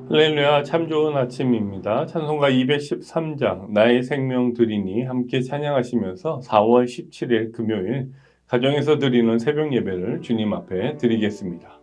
할렐루야, 참 좋은 아침입니다. 찬송가 213장 나의 생명 드리니 함께 찬양하시면서 4월 17일 금요일 가정에서 드리는 새벽 예배를 주님 앞에 드리겠습니다.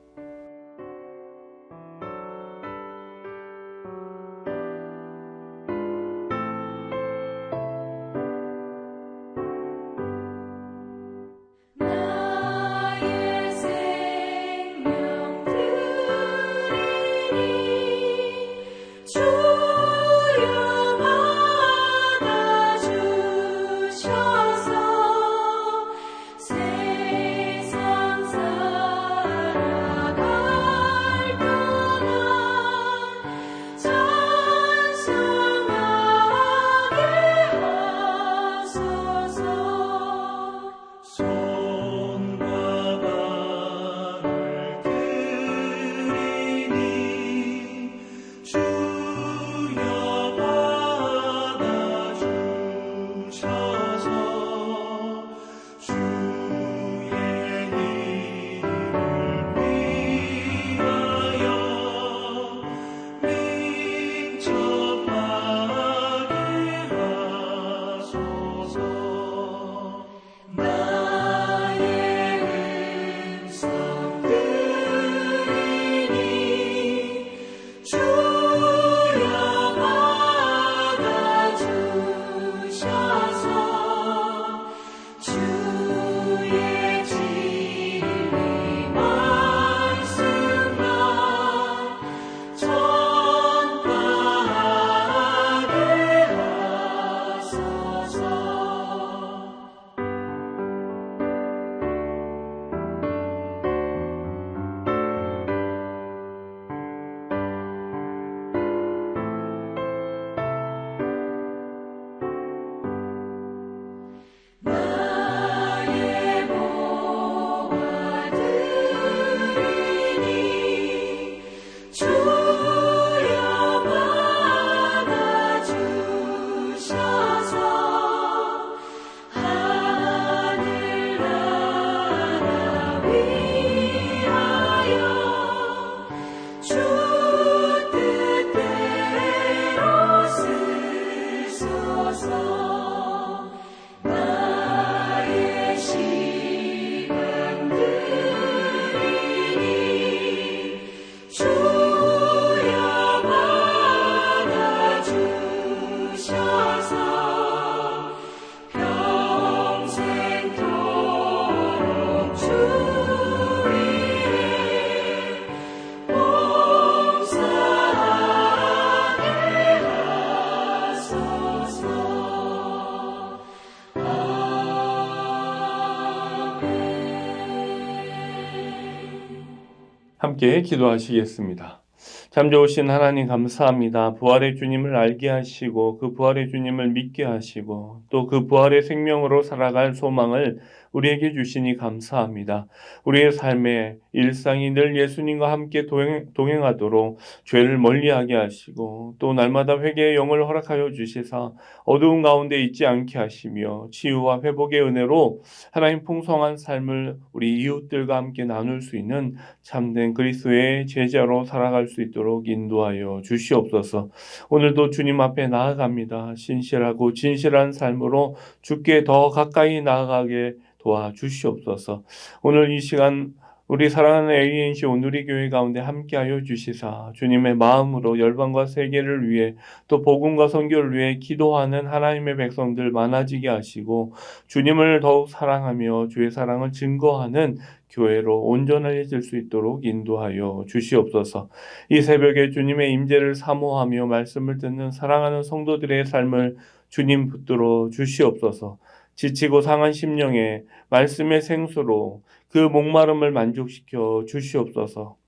함께 기도하시겠습니다. 참 좋으신 하나님 감사합니다. 부활의 주님을 알게 하시고 그 부활의 주님을 믿게 하시고 또 그 부활의 생명으로 살아갈 소망을 우리에게 주시니 감사합니다. 우리의 삶의 일상이 늘 예수님과 함께 동행하도록 죄를 멀리하게 하시고 또 날마다 회개의 영을 허락하여 주시사 어두운 가운데 있지 않게 하시며 치유와 회복의 은혜로 하나님 풍성한 삶을 우리 이웃들과 함께 나눌 수 있는 참된 그리스도의 제자로 살아갈 수 있도록 인도하여 주시옵소서. 오늘도 주님 앞에 나아갑니다. 신실하고 진실한 삶으로 주께 더 가까이 나아가게 도와주시옵소서. 오늘 이 시간 우리 사랑하는 ANC 온누리교회 가운데 함께하여 주시사 주님의 마음으로 열방과 세계를 위해 또 복음과 선교를 위해 기도하는 하나님의 백성들 많아지게 하시고 주님을 더욱 사랑하며 주의 사랑을 증거하는 교회로 온전해질 수 있도록 인도하여 주시옵소서. 이 새벽에 주님의 임재를 사모하며 말씀을 듣는 사랑하는 성도들의 삶을 주님 붙들어 주시옵소서. 지치고 상한 심령에 말씀의 생수로 그 목마름을 만족시켜 주시옵소서.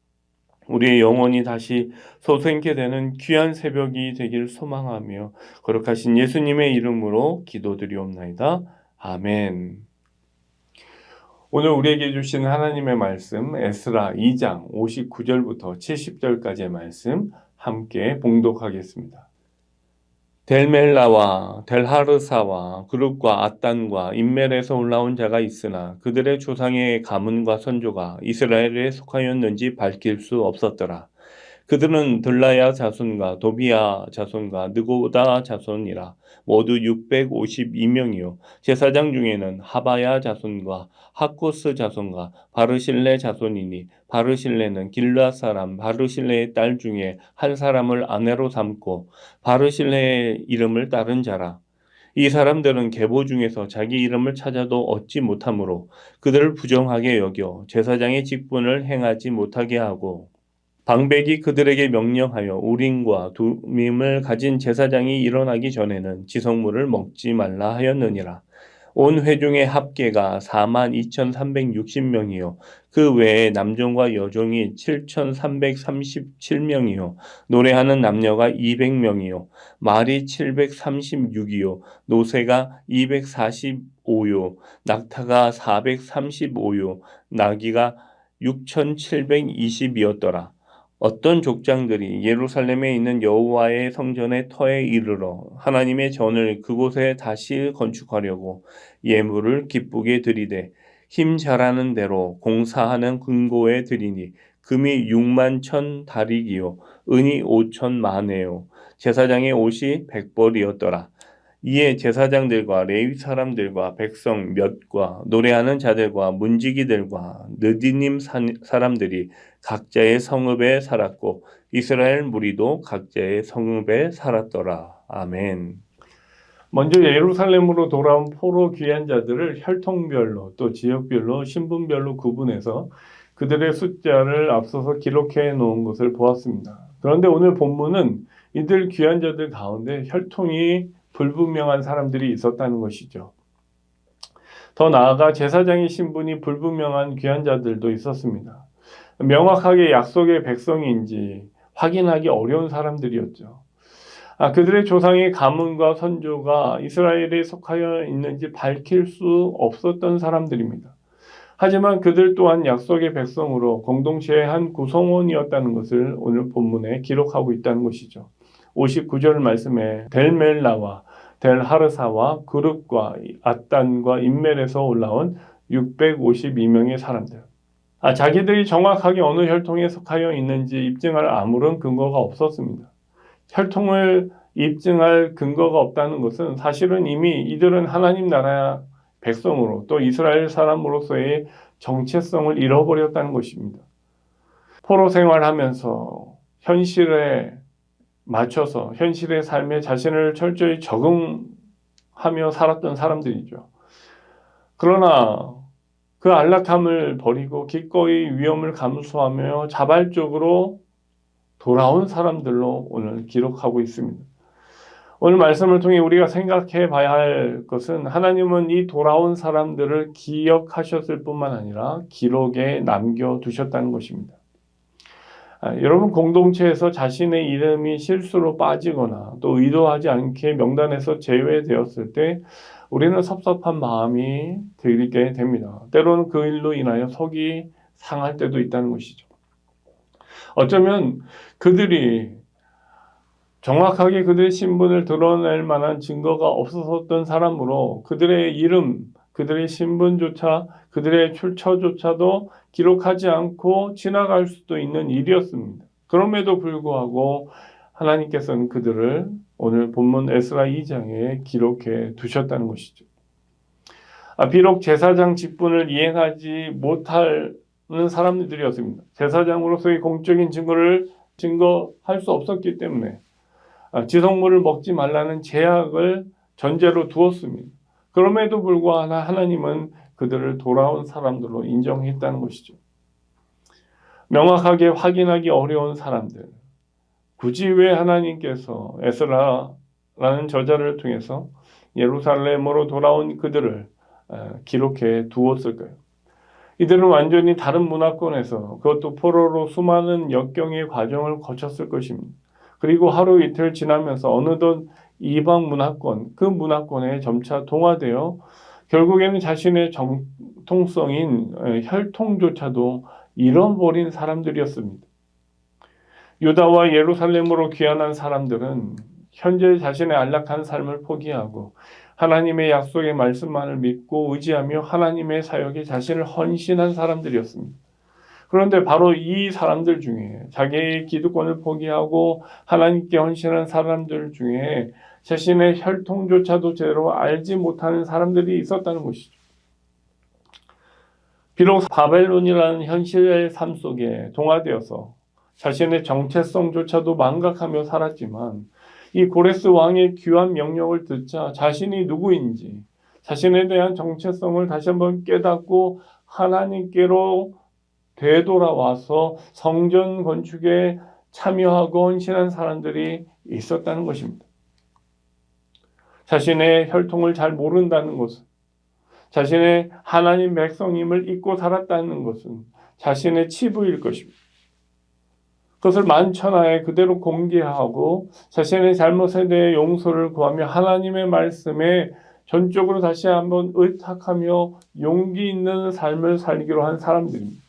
우리의 영혼이 다시 솟게 되는 귀한 새벽이 되길 소망하며 거룩하신 예수님의 이름으로 기도드리옵나이다. 아멘. 오늘 우리에게 주신 하나님의 말씀 에스라 2장 59절부터 70절까지의 말씀 함께 봉독하겠습니다. 델멜라와 델하르사와 그룹과 앗단과 인멜에서 올라온 자가 있으나 그들의 조상의 가문과 선조가 이스라엘에 속하였는지 밝힐 수 없었더라. 그들은 들라야 자손과 도비야 자손과 느고다 자손이라 모두 652명이요 제사장 중에는 하바야 자손과 하코스 자손과 바르실레 자손이니 바르실레는 길르앗 사람 바르실레의 딸 중에 한 사람을 아내로 삼고 바르실레의 이름을 따른 자라. 이 사람들은 계보 중에서 자기 이름을 찾아도 얻지 못하므로 그들을 부정하게 여겨 제사장의 직분을 행하지 못하게 하고 방백이 그들에게 명령하여 우림과 둠임을 가진 제사장이 일어나기 전에는 지성물을 먹지 말라 하였느니라. 온 회중의 합계가 42,360명이요 그 외에 남종과 여종이 7,337명이요 노래하는 남녀가 200명이요 말이 736이요 노새가 245요 낙타가 435요 나귀가 6,720이었더라. 어떤 족장들이 예루살렘에 있는 여호와의 성전의 터에 이르러 하나님의 전을 그곳에 다시 건축하려고 예물을 기쁘게 드리되 힘 잘하는 대로 공사하는 금고에 드리니 금이 6만 천 다릭이요 은이 5천 마네요 제사장의 옷이 100벌이었더라. 이에 제사장들과 레위 사람들과 백성 몇과 노래하는 자들과 문지기들과 느디님 사람들이 각자의 성읍에 살았고 이스라엘 무리도 각자의 성읍에 살았더라. 아멘. 먼저 예루살렘으로 돌아온 포로 귀한 자들을 혈통별로 또 지역별로 신분별로 구분해서 그들의 숫자를 앞서서 기록해 놓은 것을 보았습니다. 그런데 오늘 본문은 이들 귀한 자들 가운데 혈통이 불분명한 사람들이 있었다는 것이죠. 더 나아가 제사장의 신분이 불분명한 귀한 자들도 있었습니다. 명확하게 약속의 백성인지 확인하기 어려운 사람들이었죠. 그들의 조상의 가문과 선조가 이스라엘에 속하여 있는지 밝힐 수 없었던 사람들입니다. 하지만 그들 또한 약속의 백성으로 공동체의 한 구성원이었다는 것을 오늘 본문에 기록하고 있다는 것이죠. 59절 말씀에 델멜라와 델하르사와 그룹과 앗단과 인멜에서 올라온 652명의 사람들. 자기들이 정확하게 어느 혈통에 속하여 있는지 입증할 아무런 근거가 없었습니다. 혈통을 입증할 근거가 없다는 것은 사실은 이미 이들은 하나님 나라 백성으로 또 이스라엘 사람으로서의 정체성을 잃어버렸다는 것입니다. 포로 생활하면서 현실에 맞춰서 현실의 삶에 자신을 철저히 적응하며 살았던 사람들이죠. 그러나 그 안락함을 버리고 기꺼이 위험을 감수하며 자발적으로 돌아온 사람들로 오늘 기록하고 있습니다. 오늘 말씀을 통해 우리가 생각해 봐야 할 것은 하나님은 이 돌아온 사람들을 기억하셨을 뿐만 아니라 기록에 남겨두셨다는 것입니다. 여러분 공동체에서 자신의 이름이 실수로 빠지거나 또 의도하지 않게 명단에서 제외되었을 때 우리는 섭섭한 마음이 들게 됩니다. 때로는 그 일로 인하여 속이 상할 때도 있다는 것이죠. 어쩌면 그들이 정확하게 그들의 신분을 드러낼 만한 증거가 없었던 사람으로 그들의 이름, 그들의 신분조차, 그들의 출처조차도 기록하지 않고 지나갈 수도 있는 일이었습니다. 그럼에도 불구하고 하나님께서는 그들을 오늘 본문 에스라 2장에 기록해 두셨다는 것이죠. 비록 제사장 직분을 이행하지 못하는 사람들이었습니다. 제사장으로서의 공적인 증거할 수 없었기 때문에 지성물을 먹지 말라는 제약을 전제로 두었습니다. 그럼에도 불구하고 하나님은 그들을 돌아온 사람들로 인정했다는 것이죠. 명확하게 확인하기 어려운 사람들. 굳이 왜 하나님께서 에스라라는 저자를 통해서 예루살렘으로 돌아온 그들을 기록해 두었을까요? 이들은 완전히 다른 문화권에서 그것도 포로로 수많은 역경의 과정을 거쳤을 것입니다. 그리고 하루 이틀 지나면서 어느덧 이방 문화권, 그 문화권에 점차 동화되어 결국에는 자신의 정통성인 혈통조차도 잃어버린 사람들이었습니다. 유다와 예루살렘으로 귀환한 사람들은 현재 자신의 안락한 삶을 포기하고 하나님의 약속의 말씀만을 믿고 의지하며 하나님의 사역에 자신을 헌신한 사람들이었습니다. 그런데 바로 이 사람들 중에 자기의 기득권을 포기하고 하나님께 헌신한 사람들 중에 자신의 혈통조차도 제대로 알지 못하는 사람들이 있었다는 것이죠. 비록 바벨론이라는 현실의 삶 속에 동화되어서 자신의 정체성조차도 망각하며 살았지만 이 고레스 왕의 귀한 명령을 듣자 자신이 누구인지 자신에 대한 정체성을 다시 한번 깨닫고 하나님께로 되돌아와서 성전 건축에 참여하고 헌신한 사람들이 있었다는 것입니다. 자신의 혈통을 잘 모른다는 것은, 자신의 하나님 백성임을 잊고 살았다는 것은 자신의 치부일 것입니다. 그것을 만천하에 그대로 공개하고 자신의 잘못에 대해 용서를 구하며 하나님의 말씀에 전적으로 다시 한번 의탁하며 용기 있는 삶을 살기로 한 사람들입니다.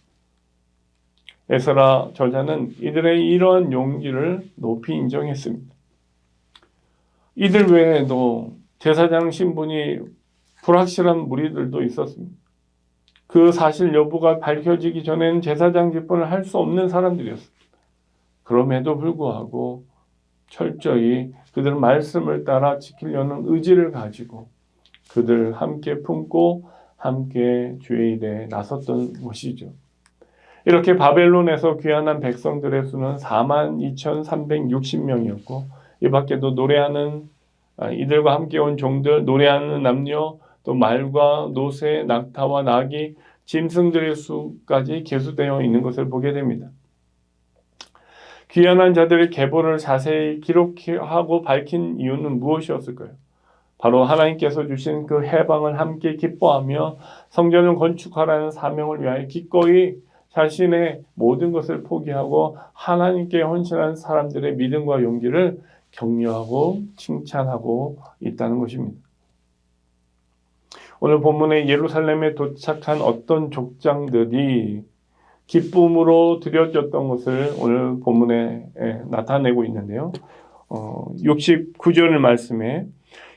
에스라 저자는 이들의 이러한 용기를 높이 인정했습니다. 이들 외에도 제사장 신분이 불확실한 무리들도 있었습니다. 그 사실 여부가 밝혀지기 전에는 제사장 직분을 할 수 없는 사람들이었습니다. 그럼에도 불구하고 철저히 그들 말씀을 따라 지키려는 의지를 가지고 그들 함께 품고 함께 주의 일에 나섰던 것이죠. 이렇게 바벨론에서 귀환한 백성들의 수는 42,360명이었고 이 밖에도 노래하는 이들과 함께 온 종들, 노래하는 남녀, 또 말과 노새, 낙타와 나귀, 짐승들의 수까지 계수되어 있는 것을 보게 됩니다. 귀환한 자들의 계보를 자세히 기록하고 밝힌 이유는 무엇이었을까요? 바로 하나님께서 주신 그 해방을 함께 기뻐하며 성전을 건축하라는 사명을 위하여 기꺼이 자신의 모든 것을 포기하고 하나님께 헌신한 사람들의 믿음과 용기를 격려하고 칭찬하고 있다는 것입니다. 오늘 본문에 예루살렘에 도착한 어떤 족장들이 기쁨으로 드려졌던 것을 오늘 본문에 나타내고 있는데요. 69절 말씀에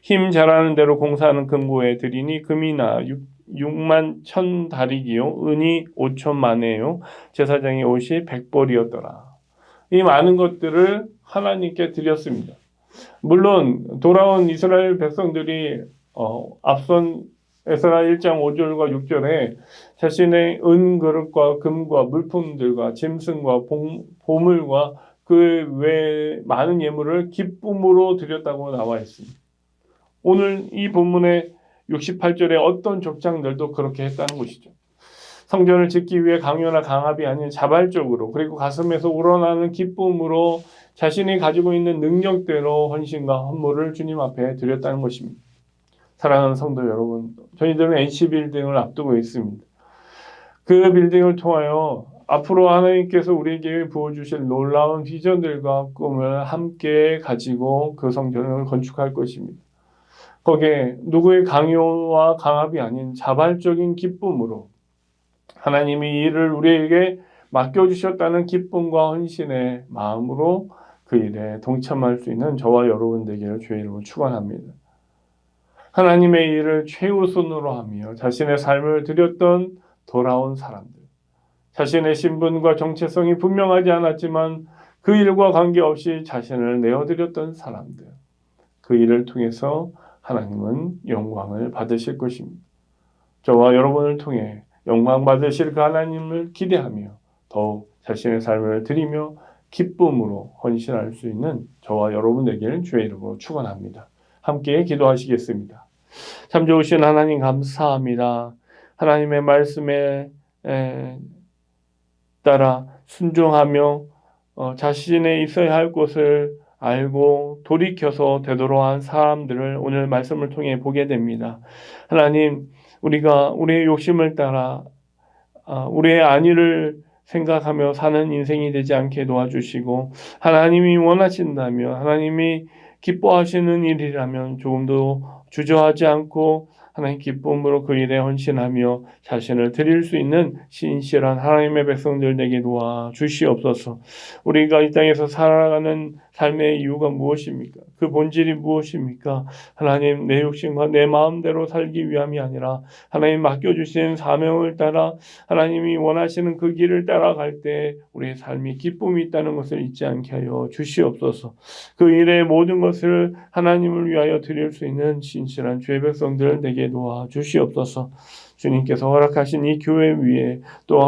힘 잘하는 대로 공사하는 금고에 드리니 금이나 6만 1,000 다리기요 은이 5천만에요 제사장의 옷이 100벌이었더라. 이 많은 것들을 하나님께 드렸습니다. 물론 돌아온 이스라엘 백성들이 앞선 에스라 1장 5절과 6절에 자신의 은 그릇과 금과 물품들과 짐승과 보물과 그 외에 많은 예물을 기쁨으로 드렸다고 나와 있습니다. 오늘 이 본문의 68절에 어떤 족장들도 그렇게 했다는 것이죠. 성전을 짓기 위해 강요나 강압이 아닌 자발적으로 그리고 가슴에서 우러나는 기쁨으로 자신이 가지고 있는 능력대로 헌신과 헌물을 주님 앞에 드렸다는 것입니다. 사랑하는 성도 여러분, 저희들은 NC빌딩을 앞두고 있습니다. 그 빌딩을 통하여 앞으로 하나님께서 우리에게 부어주실 놀라운 비전들과 꿈을 함께 가지고 그 성전을 건축할 것입니다. 거기에 누구의 강요와 강압이 아닌 자발적인 기쁨으로 하나님이 이 일을 우리에게 맡겨주셨다는 기쁨과 헌신의 마음으로 그 일에 동참할 수 있는 저와 여러분 되기를 주의 이름으로 축원합니다. 하나님의 일을 최우선으로 하며 자신의 삶을 드렸던 돌아온 사람들, 자신의 신분과 정체성이 분명하지 않았지만 그 일과 관계없이 자신을 내어드렸던 사람들, 그 일을 통해서 하나님은 영광을 받으실 것입니다. 저와 여러분을 통해 영광 받으실 그 하나님을 기대하며 더욱 자신의 삶을 드리며 기쁨으로 헌신할 수 있는 저와 여러분 되기를 주의 이름으로 축원합니다. 함께 기도하시겠습니다. 참 좋으신 하나님 감사합니다. 하나님의 말씀에 따라 순종하며 자신의 있어야 할 곳을 알고 돌이켜서 되돌아온 사람들을 오늘 말씀을 통해 보게 됩니다. 하나님, 우리가 우리의 욕심을 따라 우리의 안위를 생각하며 사는 인생이 되지 않게 도와주시고 하나님이 원하신다면 하나님이 기뻐하시는 일이라면 조금도 주저하지 않고 하나님 기쁨으로 그 일에 헌신하며 자신을 드릴 수 있는 신실한 하나님의 백성들 되게 도와 주시옵소서. 우리가 이 땅에서 살아가는 삶의 이유가 무엇입니까? 그 본질이 무엇입니까? 하나님, 내 욕심과 내 마음대로 살기 위함이 아니라 하나님 맡겨주신 사명을 따라 하나님이 원하시는 그 길을 따라갈 때 우리의 삶이 기쁨이 있다는 것을 잊지 않게 하여 주시옵소서. 그 일의 모든 것을 하나님을 위하여 드릴 수 있는 신실한 주의 백성들 되게 도와 주시옵소서. 주님께서 허락하신 이 교회 위에 또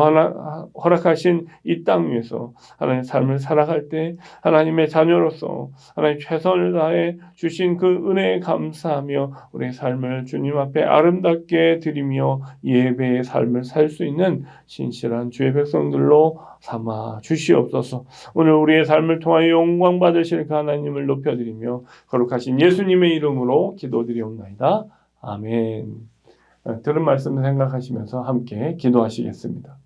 허락하신 이 땅 위에서 하나님의 삶을 살아갈 때 하나님의 자녀로서 하나님 최선을 다해 주신 그 은혜에 감사하며 우리의 삶을 주님 앞에 아름답게 드리며 예배의 삶을 살 수 있는 신실한 주의 백성들로 삼아 주시옵소서. 오늘 우리의 삶을 통하여 영광 받으실 그 하나님을 높여드리며 거룩하신 예수님의 이름으로 기도드리옵나이다. 아멘. 들은 말씀을 생각하시면서 함께 기도하시겠습니다.